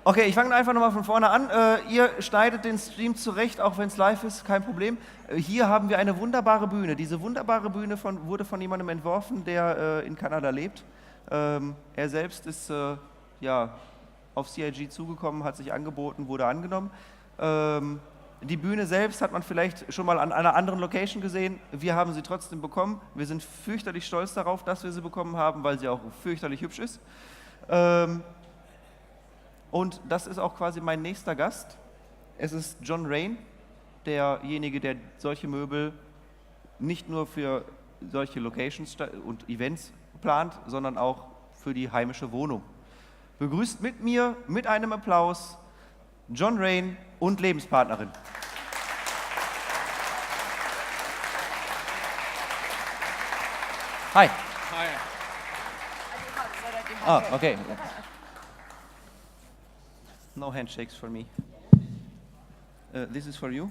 Okay, ich fange einfach nochmal von vorne an. Ihr schneidet den Stream zurecht, auch wenn es live ist, kein Problem. Hier haben wir eine wunderbare Bühne. Diese wunderbare Bühne wurde von jemandem entworfen, der in Kanada lebt. Er selbst ist auf CIG zugekommen, hat sich angeboten, wurde angenommen. Die Bühne selbst hat man vielleicht schon mal an einer anderen Location gesehen. Wir haben sie trotzdem bekommen. Wir sind fürchterlich stolz darauf, dass wir sie bekommen haben, weil sie auch fürchterlich hübsch ist. Und das ist auch quasi mein nächster Gast. Es ist John Rain, derjenige, der solche Möbel nicht nur für solche Locations und Events plant, sondern auch für die heimische Wohnung. Begrüßt mit mir, mit einem Applaus, John Rain und Lebenspartnerin. Hi. Hi. Ah, okay. No handshakes for me. This is for you.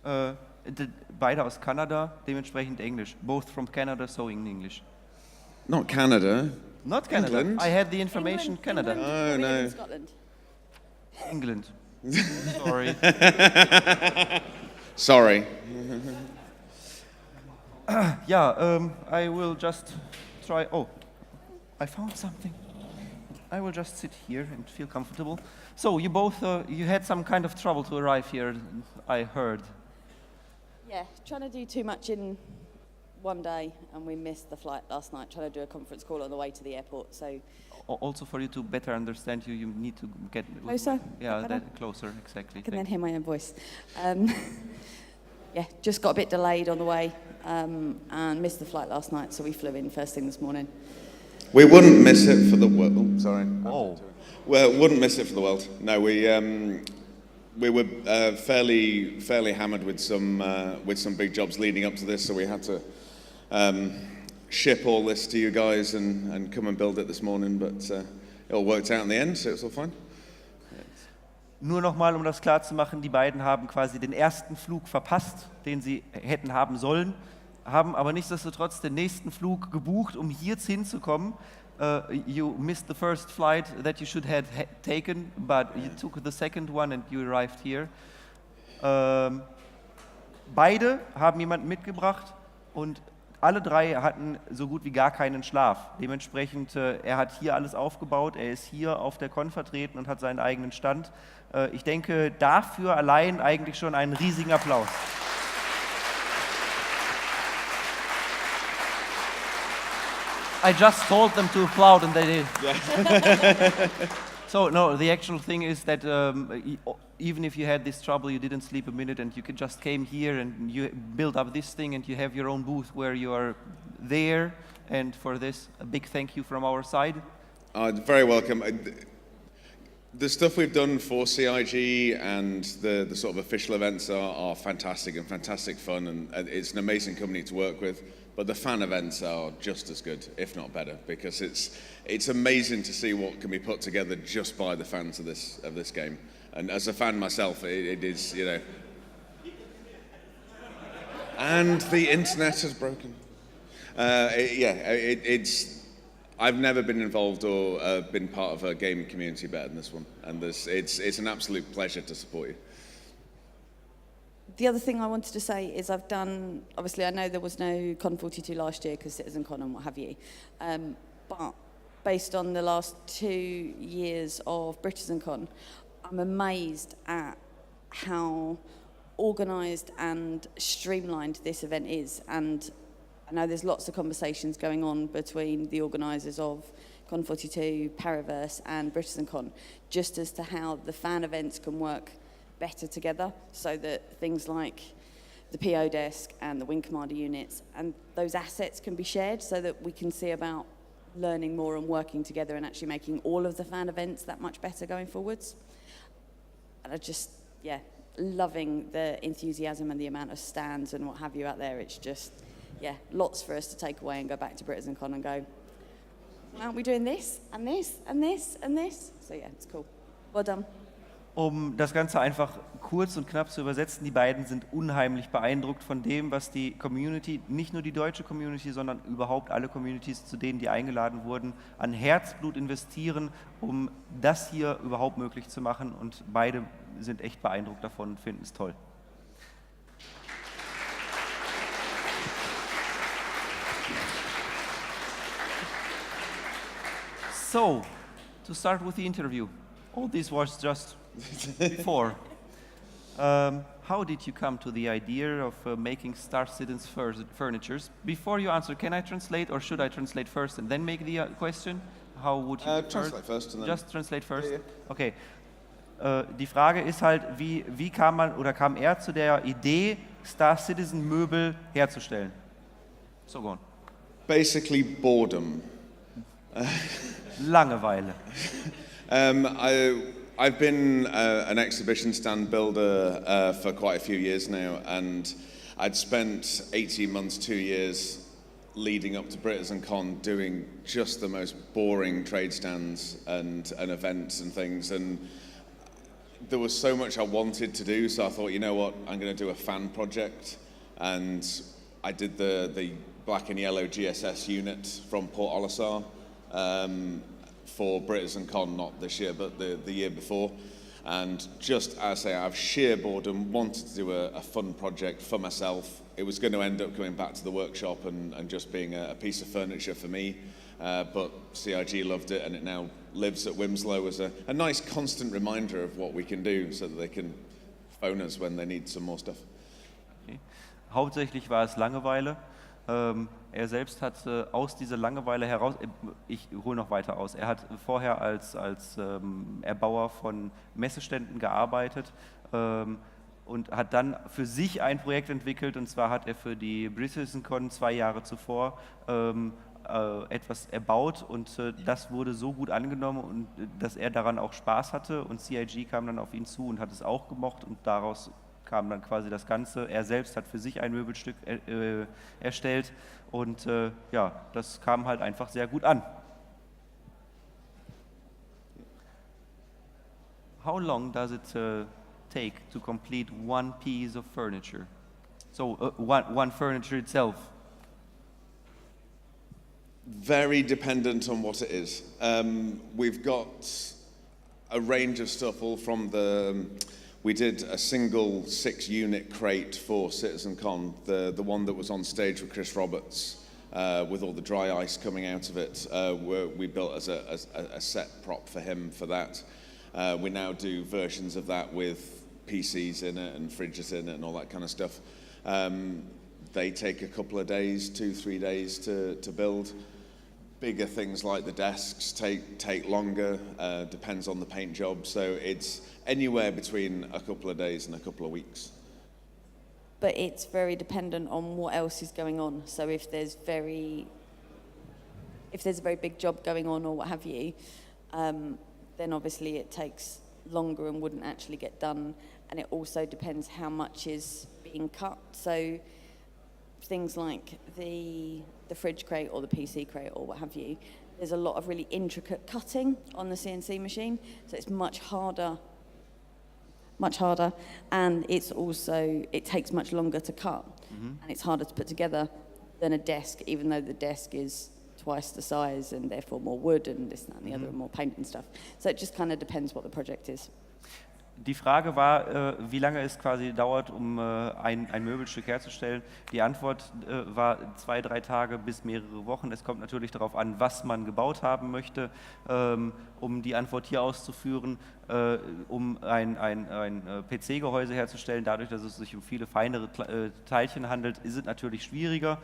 Beide aus Kanada, dementsprechend Englisch. Both from Canada, so in English. Not Canada. Not Canada. England? I had the information Canada. Oh, no. Scotland. England. Sorry. Sorry. I will just try. Oh, I found something. I will just sit here and feel comfortable. So you both, you had some kind of trouble to arrive here, I heard. Yeah, trying to do too much in one day, and we missed the flight last night, trying to do a conference call on the way to the airport, so... Also for you to better understand you need to get... Closer? Yeah, closer, exactly. I can then hear my own voice. Yeah, just got a bit delayed on the way, and missed the flight last night, so we flew in first thing this morning. We wouldn't miss it for the world. Oh, sorry. Oh. Well, wouldn't miss it for the world. No, we were fairly hammered with some big jobs leading up to this, so we had to ship all this to you guys and come and build it this morning. But it all worked out in the end, so it's all fine. Nur nochmal, um das klarzumachen, die beiden haben quasi den ersten Flug verpasst, den sie hätten haben sollen, haben aber nichtsdestotrotz den nächsten Flug gebucht, um hier hinzukommen. You missed the first flight that you should have taken, but you took the second one and you arrived here. Beide haben jemanden mitgebracht und alle drei hatten so gut wie gar keinen Schlaf. Dementsprechend, er hat hier alles aufgebaut, er ist hier auf der Con vertreten und hat seinen eigenen Stand. Ich denke, dafür allein eigentlich schon einen riesigen Applaus. I just told them to applaud and they did. Yeah. So, no, the actual thing is that even if you had this trouble, you didn't sleep a minute and you just came here and you built up this thing and you have your own booth where you are there. And for this, a big thank you from our side. Very welcome. The stuff we've done for CIG and the sort of official events are fantastic and fantastic fun, and it's an amazing company to work with. But the fan events are just as good, if not better, because it's amazing to see what can be put together just by the fans of this game. And as a fan myself, it is, you know. And the internet has broken. I've never been involved or been part of a gaming community better than this one, and it's an absolute pleasure to support you. The other thing I wanted to say is I've done, obviously I know there was no CON42 last year because CitizenCon and what have you, but based on the last 2 years of BritainCon, I'm amazed at how organised and streamlined this event is, and I know there's lots of conversations going on between the organisers of CON42, Pariverse and BritainCon, just as to how the fan events can work better together, so that things like the PO desk and the Wing Commander units and those assets can be shared, so that we can see about learning more and working together and actually making all of the fan events that much better going forwards. And I just, loving the enthusiasm and the amount of stands and what have you out there. It's just, lots for us to take away and go back to BritainCon and go, aren't we doing this and this and this and this? So it's cool. Well done. Um das Ganze einfach kurz und knapp zu übersetzen, die beiden sind unheimlich beeindruckt von dem, was die Community, nicht nur die deutsche Community, sondern überhaupt alle Communities, zu denen die eingeladen wurden, an Herzblut investieren, um das hier überhaupt möglich zu machen. Und beide sind echt beeindruckt davon und finden es toll. So, to start with the interview, all this was just before. How did you come to the idea of making Star Citizen's furnitures? Before you answer, can I translate or should I translate first and then make the question? How would you translate first and then... Just translate first? Yeah. Okay. Die Frage ist halt, wie kam man oder kam er zu der Idee, Star Citizen Möbel herzustellen? So, go on. Basically boredom. Langeweile. I've been an exhibition stand builder for quite a few years now, and I'd spent 18 months, 2 years leading up to BritisonCon doing just the most boring trade stands and events and things, and there was so much I wanted to do, so I thought, you know what, I'm going to do a fan project, and I did the black and yellow GSS unit from Port Olisar for BritisonCon, not this year, but the year before. And just as I say, out of sheer boredom, wanted to do a fun project for myself. It was going to end up going back to the workshop and just being a piece of furniture for me. But CIG loved it, and it now lives at Wimslow as a nice constant reminder of what we can do so that they can phone us when they need some more stuff. Okay. Hauptsächlich war es Langeweile. Er selbst hat aus dieser Langeweile heraus, ich hole noch weiter aus, er hat vorher als Erbauer von Messeständen gearbeitet und hat dann für sich ein Projekt entwickelt, und zwar hat er für die BritisonCon 2 Jahre zuvor etwas erbaut, und das wurde so gut angenommen, und dass er daran auch Spaß hatte, und CIG kam dann auf ihn zu und hat es auch gemocht, und daraus kam dann quasi das Ganze. Er selbst hat für sich ein Möbelstück erstellt, und ja, das kam halt einfach sehr gut an. How long does it take to complete one piece of furniture? So one furniture itself. Very dependent on what it is. We've got a range of stuff, all from we did a single 6-unit crate for CitizenCon, the one that was on stage with Chris Roberts, with all the dry ice coming out of it. We built as a set prop for him for that. We now do versions of that with PCs in it and fridges in it and all that kind of stuff. They take a couple of days, 2-3 days to build. Bigger things like the desks take longer, depends on the paint job, so it's anywhere between a couple of days and a couple of weeks. But it's very dependent on what else is going on. So if there's a very big job going on or what have you, then obviously it takes longer and wouldn't actually get done. And it also depends how much is being cut. So things like the fridge crate or the PC crate or what have you, there's a lot of really intricate cutting on the CNC machine, so it's much harder, and it takes much longer to cut, and it's harder to put together than a desk, even though the desk is twice the size and therefore more wood and this, that and the other, and more paint and stuff. So it just kind of depends what the project is. Die Frage war, wie lange es quasi dauert, um ein Möbelstück herzustellen. Die Antwort war 2-3 Tage bis mehrere Wochen. Es kommt natürlich darauf an, was man gebaut haben möchte. Um die Antwort hier auszuführen, um ein PC-Gehäuse herzustellen, dadurch, dass es sich um viele feinere Teilchen handelt, ist es natürlich schwieriger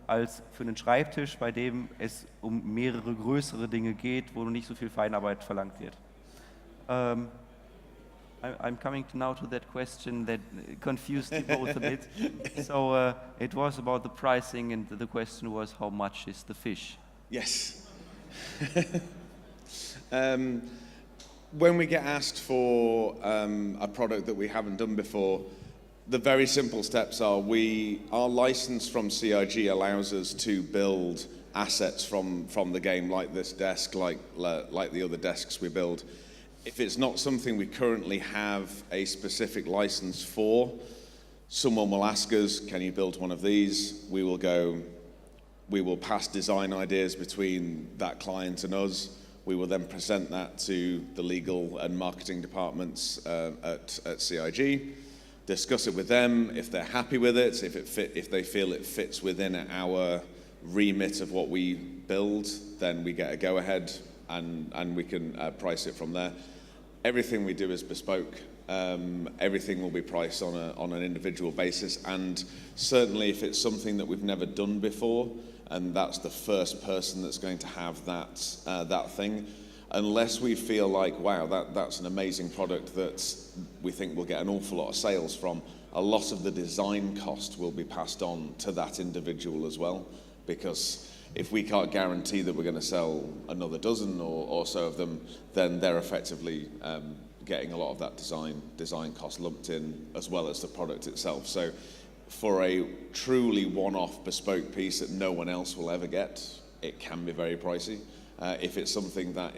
als für einen Schreibtisch, bei dem es um mehrere größere Dinge geht, wo nicht so viel Feinarbeit verlangt wird. I'm coming now to that question that confused you both a bit. So it was about the pricing, and the question was, how much is the fish? Yes. When we get asked for a product that we haven't done before, the very simple steps are our license from CIG allows us to build assets from the game, like this desk, like the other desks we build. If it's not something we currently have a specific license for, someone will ask us, can you build one of these? We will pass design ideas between that client and us. We will then present that to the legal and marketing departments at CIG, discuss it with them. If they're happy with it, if they feel it fits within our remit of what we build, then we get a go-ahead and we can price it from there. Everything we do is bespoke. Everything will be priced on an individual basis, and certainly if it's something that we've never done before, and that's the first person that's going to have that thing, unless we feel like, wow, that's an amazing product that we think we'll get an awful lot of sales from, a lot of the design cost will be passed on to that individual as well, because if we can't guarantee that we're going to sell another dozen or so of them, then they're effectively getting a lot of that design cost lumped in, as well as the product itself. So for a truly one-off bespoke piece that no one else will ever get, it can be very pricey. If it's something that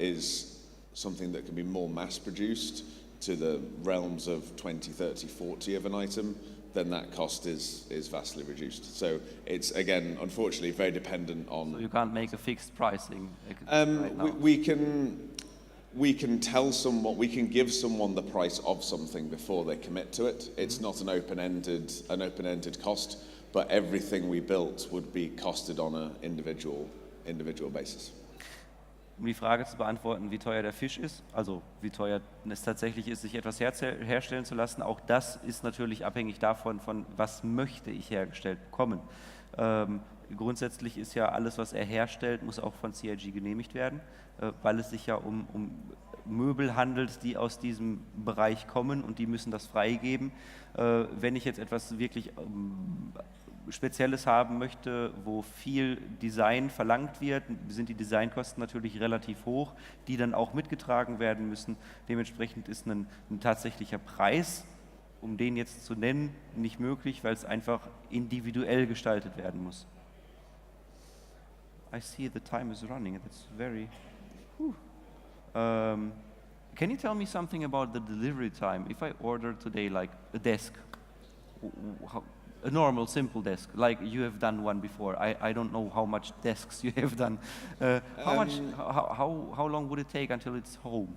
can be more mass-produced to the realms of 20, 30, 40 of an item, then that cost is vastly reduced. So it's, again, unfortunately, very dependent on... So you can't make a fixed pricing right now? We can tell someone, we can give someone the price of something before they commit to it. It's not an open-ended cost, but everything we built would be costed on an individual basis. Um die Frage zu beantworten, wie teuer der Fisch ist, also wie teuer es tatsächlich ist, sich etwas herstellen zu lassen, auch das ist natürlich abhängig davon, von was möchte ich hergestellt bekommen. Grundsätzlich ist ja alles, was er herstellt, muss auch von CIG genehmigt werden, weil es sich ja um Möbel handelt, die aus diesem Bereich kommen und die müssen das freigeben. Wenn ich jetzt etwas wirklich Spezielles haben möchte, wo viel Design verlangt wird, sind die Designkosten natürlich relativ hoch, die dann auch mitgetragen werden müssen. Dementsprechend ist ein tatsächlicher Preis, um den jetzt zu nennen, nicht möglich, weil es einfach individuell gestaltet werden muss. I see the time is running. That's very... can you tell me something about the delivery time? If I order today like a desk, a normal, simple desk, like you have done one before. I don't know how much desks you have done. How long would it take until it's home?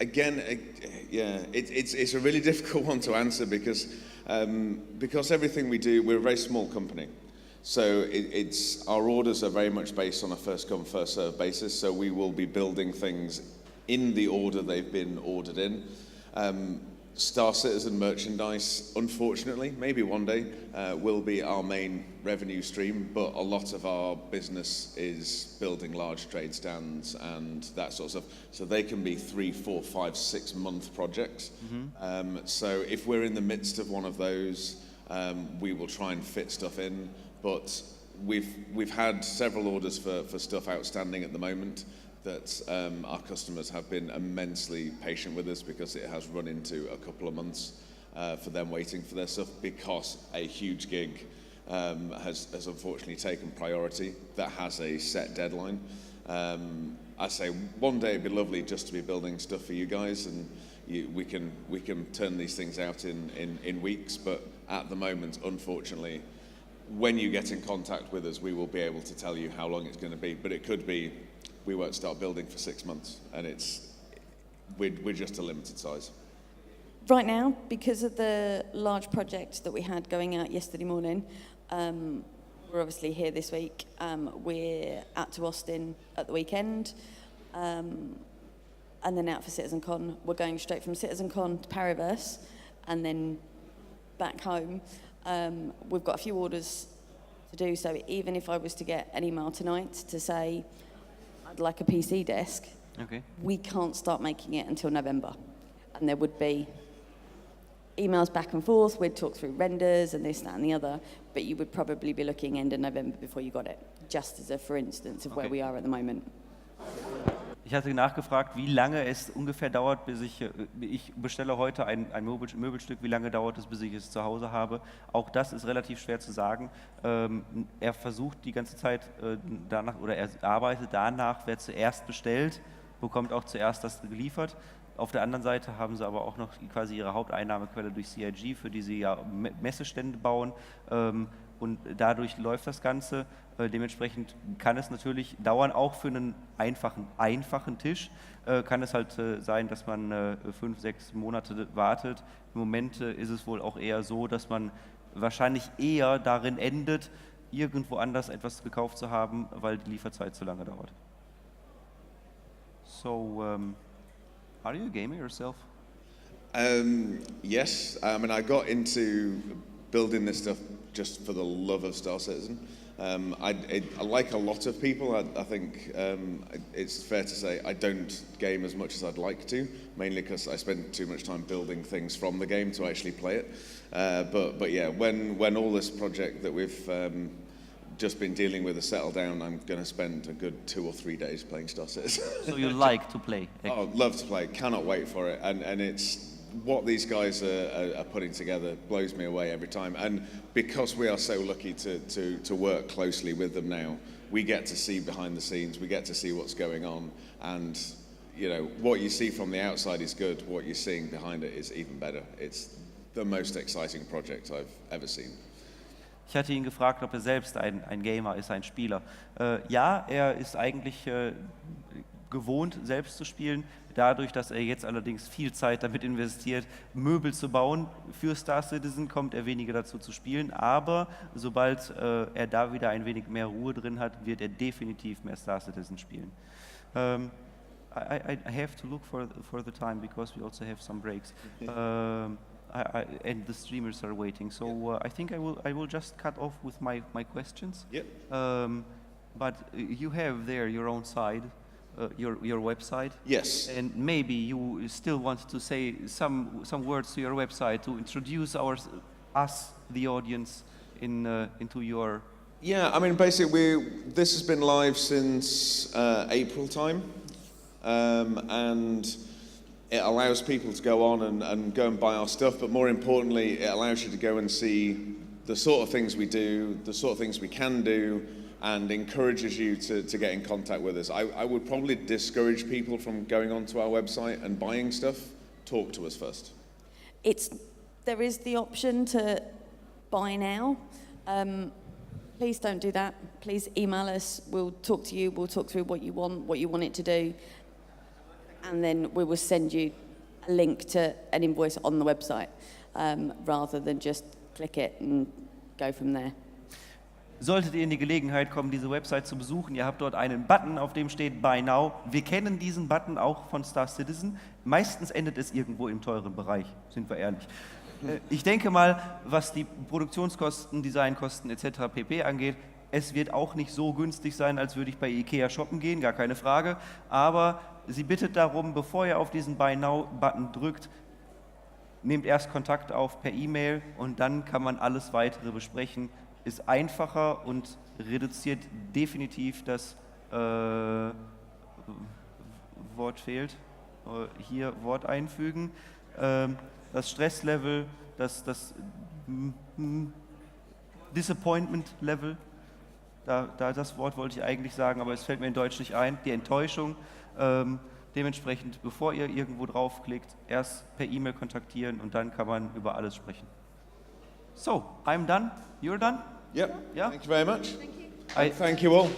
Again, it's a really difficult one to answer because everything we do, we're a very small company. So our orders are very much based on a first come, first served basis. So we will be building things in the order they've been ordered in. Star Citizen merchandise, unfortunately, maybe one day, will be our main revenue stream, but a lot of our business is building large trade stands and that sort of stuff. So they can be 3, 4, 5, 6 month projects. Mm-hmm. So if we're in the midst of one of those, we will try and fit stuff in, but we've had several orders for stuff outstanding at the moment that our customers have been immensely patient with us because it has run into a couple of months for them waiting for their stuff because a huge gig has unfortunately taken priority that has a set deadline. I say one day it'd be lovely just to be building stuff for you guys and we can turn these things out in weeks, but at the moment, unfortunately, when you get in contact with us, we will be able to tell you how long it's going to be, but it could be we won't start building for 6 months, and we're just a limited size. Right now, because of the large project that we had going out yesterday morning, we're obviously here this week. We're out to Austin at the weekend, and then out for CitizenCon. We're going straight from CitizenCon to Paris, and then back home. We've got a few orders to do, so even if I was to get an email tonight to say, I'd like a PC desk, okay, we can't start making it until November. And there would be emails back and forth, we'd talk through renders and this, that and the other, but you would probably be looking end of November before you got it, just as a for instance of where we are at the moment. Ich hatte nachgefragt, wie lange es ungefähr dauert, bis ich bestelle heute ein Möbelstück, wie lange dauert es, bis ich es zu Hause habe. Auch das ist relativ schwer zu sagen. Er versucht die ganze Zeit danach, oder er arbeitet danach, wer zuerst bestellt, bekommt auch zuerst das geliefert. Auf der anderen Seite haben sie aber auch noch quasi ihre Haupteinnahmequelle durch CIG, für die sie ja Messestände bauen. Und dadurch läuft das Ganze. Dementsprechend kann es natürlich dauern, auch für einen einfachen Tisch, kann es halt sein, dass man 5, 6 Monate wartet. Im Moment ist es wohl auch eher so, dass man wahrscheinlich eher darin endet, irgendwo anders etwas gekauft zu haben, weil die Lieferzeit zu lange dauert. So, are you a gamer yourself? Yes, I mean, I got into building this stuff just for the love of Star Citizen. I like a lot of people. I think it's fair to say I don't game as much as I'd like to, mainly because I spend too much time building things from the game to actually play it. But yeah, when all this project that we've just been dealing with is settled down, I'm going to spend a good 2 or 3 days playing Star Citizen. So you like to play? Oh, love to play. Cannot wait for it. And it's what these guys are putting together blows me away every time. And because we are so lucky to work closely with them now, we get to see behind the scenes, we get to see what's going on. And, you know, what you see from the outside is good. What you're seeing behind it is even better. It's the most exciting project I've ever seen. Ich hatte ihn gefragt, ob er selbst ein Gamer ist, ein Spieler. Ja, er ist eigentlich gewohnt, selbst zu spielen. Dadurch, dass er jetzt allerdings viel Zeit damit investiert, Möbel zu bauen für Star Citizen, kommt er weniger dazu zu spielen. Aber sobald er da wieder ein wenig mehr Ruhe drin hat, wird er definitiv mehr Star Citizen spielen. I have to look for the time because we also have some breaks. And the streamers are waiting, so I think I will just cut off with my questions. Yep. But you have there your own site, your website. Yes. And maybe you still want to say some words to your website to introduce us, the audience, into your. Yeah, I mean, basically, this has been live since April time, and it allows people to go on and go and buy our stuff, but more importantly, it allows you to go and see the sort of things we do, the sort of things we can do, and encourages you to get in contact with us. I would probably discourage people from going onto our website and buying stuff. Talk to us first. There is the option to buy now. Please don't do that. Please email us. We'll talk to you. We'll talk through what you want it to do. And then we will send you a link to an invoice on the website, rather than just click it and go from there. Solltet ihr in die Gelegenheit kommen, diese Website zu besuchen, ihr habt dort einen Button, auf dem steht Buy Now. Wir kennen diesen Button auch von Star Citizen. Meistens endet es irgendwo im teuren Bereich, sind wir ehrlich. Ich denke mal, was die Produktionskosten, Designkosten etc. pp. Angeht, es wird auch nicht so günstig sein, als würde ich bei Ikea shoppen gehen, gar keine Frage. Aber sie bittet darum, bevor ihr auf diesen Buy Now-Button drückt, nehmt erst Kontakt auf per E-Mail und dann kann man alles Weitere besprechen. Ist einfacher und reduziert definitiv das Wort fehlt. Hier Wort einfügen. Das Stresslevel, das Disappointment-Level. Das Wort wollte ich eigentlich sagen, aber es fällt mir in Deutsch nicht ein. Die Enttäuschung. Dementsprechend, bevor ihr irgendwo draufklickt, erst per E-Mail kontaktieren und dann kann man über alles sprechen. So, I'm done. You're done? Yep. Yeah? Thank you very much. Thank you. Thank you all.